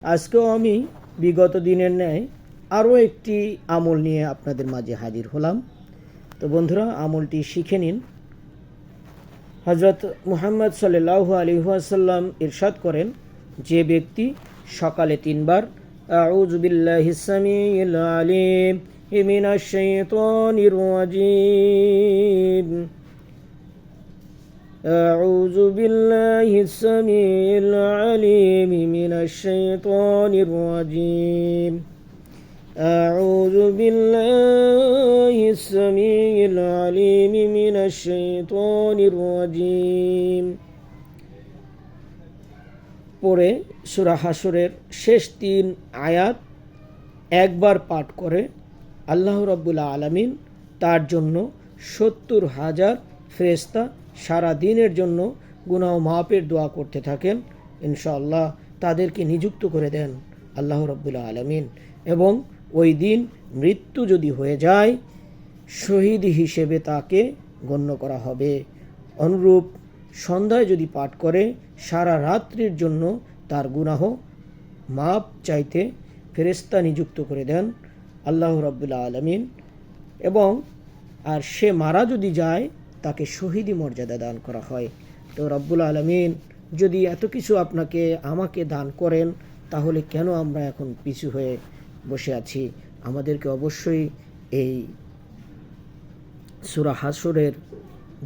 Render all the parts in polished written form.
আজকেও আমি বিগত দিনের ন্যায় আরও একটি আমল নিয়ে আপনাদের মাঝে হাজির হলাম। তো বন্ধুরা, আমলটি শিখে নিন। হজরত মুহাম্মদ সাল্লাল্লাহু আলাইহি ওয়াসাল্লাম ইরশাদ করেন, যে ব্যক্তি সকালে 3 বার আউযু বিল্লাহিস সামিউল আলিম মিনাশ শাইতানির রাজিম أعوذ بالله السميع العليم من الشيطان الرجيم أعوذ بالله السميع العليم من الشيطان الرجيم পরে সূরা হাশরের শেষ 3 আয়াত একবার পাঠ করে আল্লাহ রাব্বুল আলামিন তার জন্য 70,000 ফেরেশতা সারা দিনের জন্য গুনাহ মাফের দোয়া করতে থাকেন। ইনশাআল্লাহ তাদেরকে নিযুক্ত করে দেন আল্লাহ রাব্বুল আলামিন। এবং ওই দিন মৃত্যু যদি হয়ে যায়, শহীদ হিসেবে তাকে গণ্য করা হবে। অনুরূপ সন্ধ্যায় যদি পাঠ করে সারা রাত্রির জন্য তার গুনাহ মাপ চাইতে ফেরেশতা নিযুক্ত করে দেন আল্লাহ রাব্বুল আলামিন। এবং আর সে মারা যদি যায়, তাকে শহীদি মর্যাদা দান করা হয়। তো রব্বুল আলামিন যদি এত কিছু আপনাকে আমাকে দান করেন, তাহলে কেন আমরা এখন পিছু হয়ে বসে আছি? আমাদেরকে অবশ্যই এই সূরা হাশরের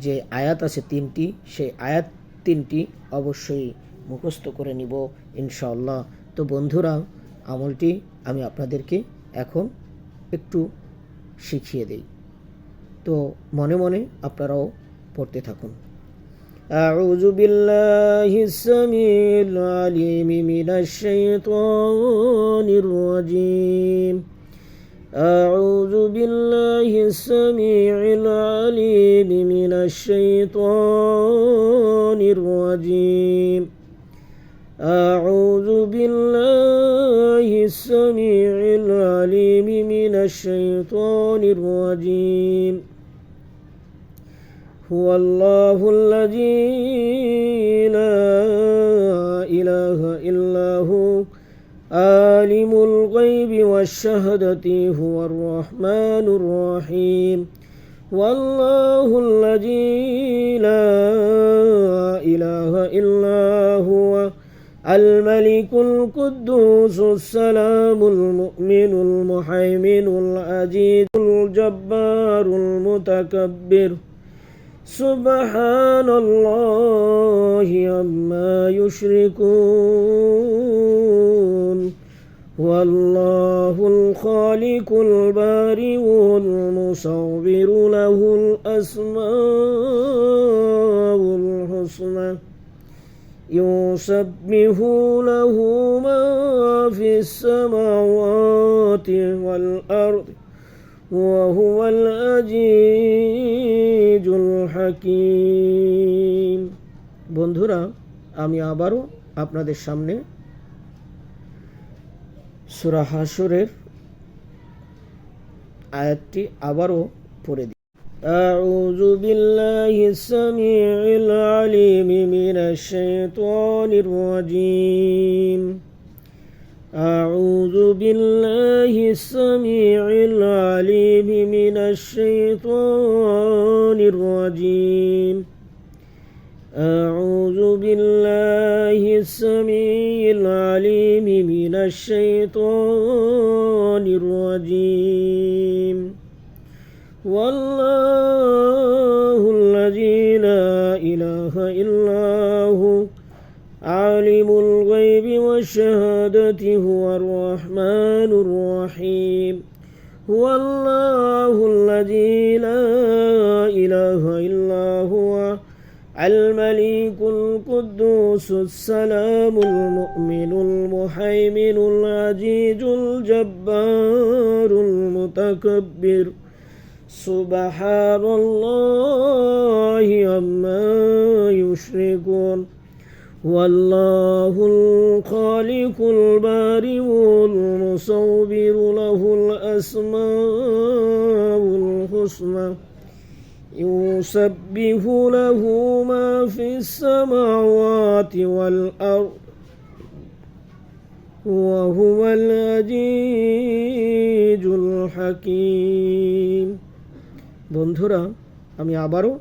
যে আয়াত আছে 3টি, সেই আয়াত 3টি অবশ্যই মুখস্থ করে নিব ইনশাআল্লাহ। তো বন্ধুরা, আমলটি আমি আপনাদেরকে এখন একটু শিখিয়ে দেই। তো মনে মনে আপনারাও পড়তে থাকুন। আউযু বিল্লাহিস সামিউল আলিম মিনাশ শাইতানির রাজিম আউযু বিল্লাহিস সামিউল আলিম মিনাশ শাইতানির রাজিম আউযু বিল্লাহিস সামিউল আলিম মিনাশ শাইতানির রাজিম هو الله الذي لا إله إلا هو عالم الغيب والشهادة هو الرحمن الرحيم والله الذي لا إله إلا هو الملك القدوس السلام المؤمن المهيمن العزيز الجبار المتكبر سبحان الله عما يشركون والله الخالق البارئ المصور له الأسماء الحسنى يسبح له ما في السماوات والأرض وهو العزيز الحكيم। বন্ধুরা, আমি আবারও আপনাদের সামনে সূরা হাশরের আয়াতটি আবারও পড়ে দিই। আউযু বিল্লাহিস সামিউল আলিম মিনাশ শাইতানির রাজিম أعوذ بالله السميع العليم من الشيطان الرجيم أعوذ بالله السميع العليم من الشيطان الرجيم والله الذي لا إله إلا هو عالم الغيب والشهادة هو الرحمن الرحيم هو الله الذي لا إله إلا هو الملك القدوس السلام المؤمن المهيمن العزيز الجبار المتكبر سبحان الله عما يشركون والله الخالق البارئ المصور له الأسماء الحسنى يسبح له ما في السماوات والأرض وهو العزيز الحكيم। বন্ধুরা, আমি আবারও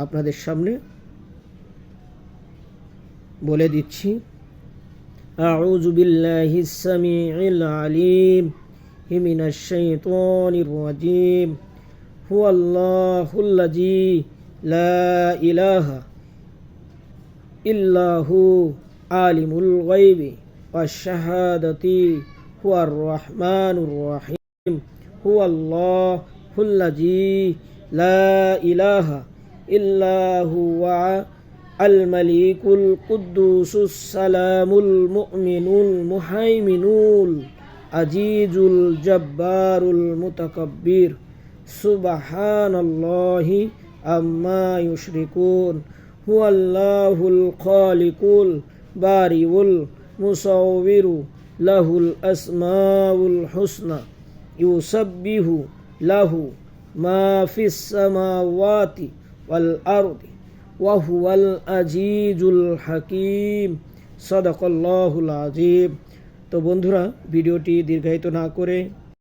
আপনাদের সামনে বলে দিচ্ছি। আউযু বিল্লাহিস সামিউল আলিম মিনাশ শাইতানির রাজিম। হুয়াল্লাহুল্লাযী লা ইলাহা ইল্লাহু আলিমুল গায়বি ওয়াশ শাহাদাতি হুয়ার রাহমানুর রাহিম। হুয়াল্লাহুল্লাযী লা ইলাহা ইল্লাহু আল মালিকুল কুদ্দুসুস সালামুল মুমিনুল মুহাইমিনুল আজিজুল জব্বারুল মুতাকাব্বির সুবহানাল্লাহি আম্মা ইউশরিকুন। হুয়াল্লাহুল খালিকুল বারিউল মুসাউবিরু লাহুল আসমাউল হুসনা ইউসাব্বিহু লাহু মা ফিস সামাওয়াতি ওয়াল আরদি ওয়া হুয়াল আজিজুল হাকিম। সাদাকাল্লাহুল আযীম। তো বন্ধুরা, ভিডিওটি দীর্ঘায়িত না করে